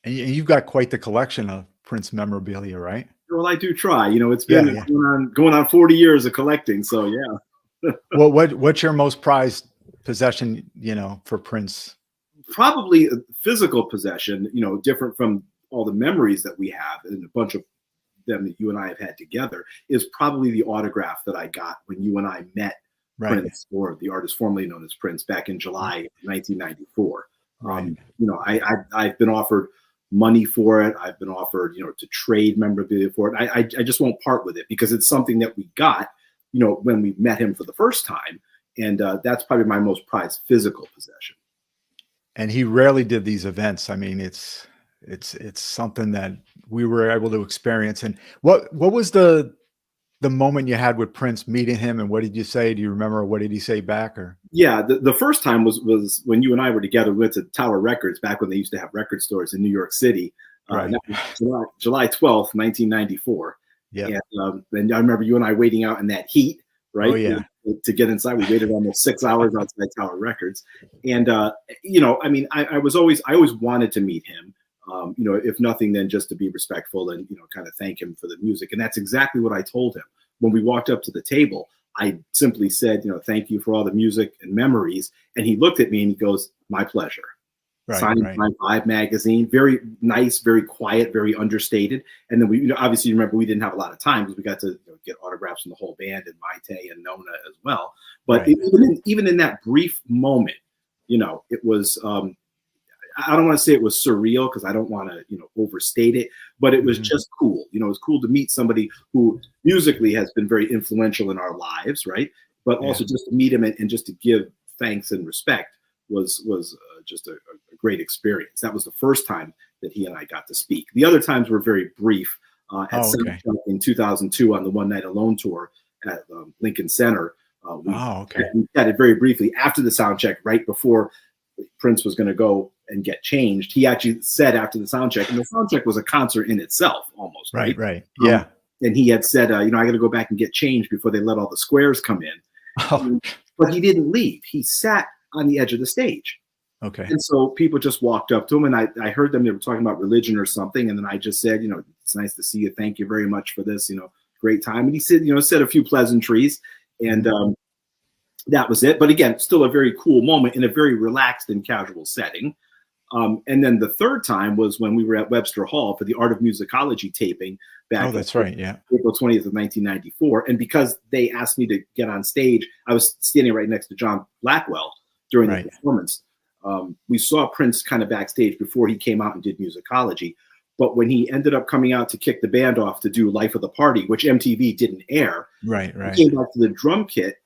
And you've got quite the collection of Prince memorabilia, right? Well, I do try. It's Yeah, been yeah. going on 40 years of collecting. So yeah. What's your most prized possession, for Prince? Probably a physical possession, different from all the memories that we have and a bunch of them that you and I have had together, is probably the autograph that I got when you and I met Right. Prince, or the artist formerly known as Prince, back in July 1994. Right. I've been offered money for it. I've been offered, to trade memorabilia for it. I just won't part with it because it's something that we got, when we met him for the first time. And that's probably my most prized physical possession. And he rarely did these events. I mean, it's something that we were able to experience. And what was the moment you had with Prince meeting him, and what did you say? Do you remember? What did he say back? Or Yeah, the first time was when you and I were together. We went to Tower Records back when they used to have record stores in New York City. right? That was July 12th, 1994. Yeah. And I remember you and I waiting out in that heat, right? Oh yeah. To get inside. We waited almost 6 hours outside Tower Records. And, I always wanted to meet him. If nothing than just to be respectful and, kind of thank him for the music. And that's exactly what I told him. When we walked up to the table, I simply said, thank you for all the music and memories. And he looked at me and he goes, my pleasure. Signed Right. my Vibe magazine, very nice, very quiet, very understated. And then we, obviously, remember, we didn't have a lot of time because we got to get autographs from the whole band and Maite and Nona as well. But Right. even in that brief moment, it was, I don't want to say it was surreal because I don't want to, overstate it, but it was just cool. It was cool to meet somebody who musically has been very influential in our lives, right? But also just to meet him and just to give thanks and respect was just a great experience. That was the first time that he and I got to speak. The other times were very brief. In 2002 on the One Night Alone tour at Lincoln Center, we chatted very briefly after the sound check, right before Prince was going to go and get changed. He actually said after the sound check, and the sound check was a concert in itself almost, right? Right. Yeah. And he had said, I got to go back and get changed before they let all the squares come in. Oh. But he didn't leave. He sat on the edge of the stage. Okay. And so people just walked up to him, and I heard them, they were talking about religion or something. And then I just said, it's nice to see you. Thank you very much for this, great time. And he said, said a few pleasantries, and that was it. But again, still a very cool moment in a very relaxed and casual setting. And then the third time was when we were at Webster Hall for the Art of Musicology taping back. Oh, that's right. Yeah. April 20th of 1994. And because they asked me to get on stage, I was standing right next to John Blackwell during the performance. We saw Prince kind of backstage before he came out and did Musicology. But when he ended up coming out to kick the band off to do Life of the Party, which MTV didn't air, Right. he came back to the drum kit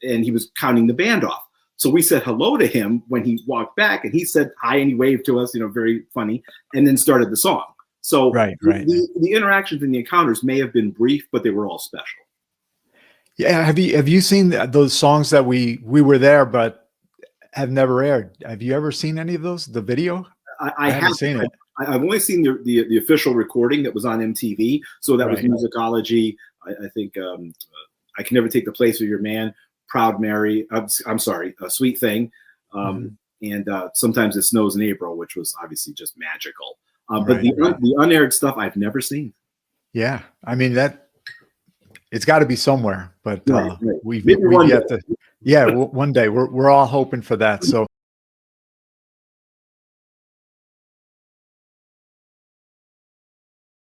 and he was counting the band off. So we said hello to him when he walked back, and he said hi and he waved to us, very funny, and then started the song. So the interactions and the encounters may have been brief, but they were all special. Yeah. Have you seen those songs that we were there but have never aired? Have you ever seen any of those? The video? I haven't seen it. I've only seen the official recording that was on MTV. So that was Musicology. I think I Can Never Take the Place of Your Man, Proud Mary. I'm sorry, Sweet Thing. And Sometimes It Snows in April, which was obviously just magical. But the unaired stuff I've never seen. Yeah. I mean, it's got to be somewhere, but we've yet to. Yeah, one day we're all hoping for that. So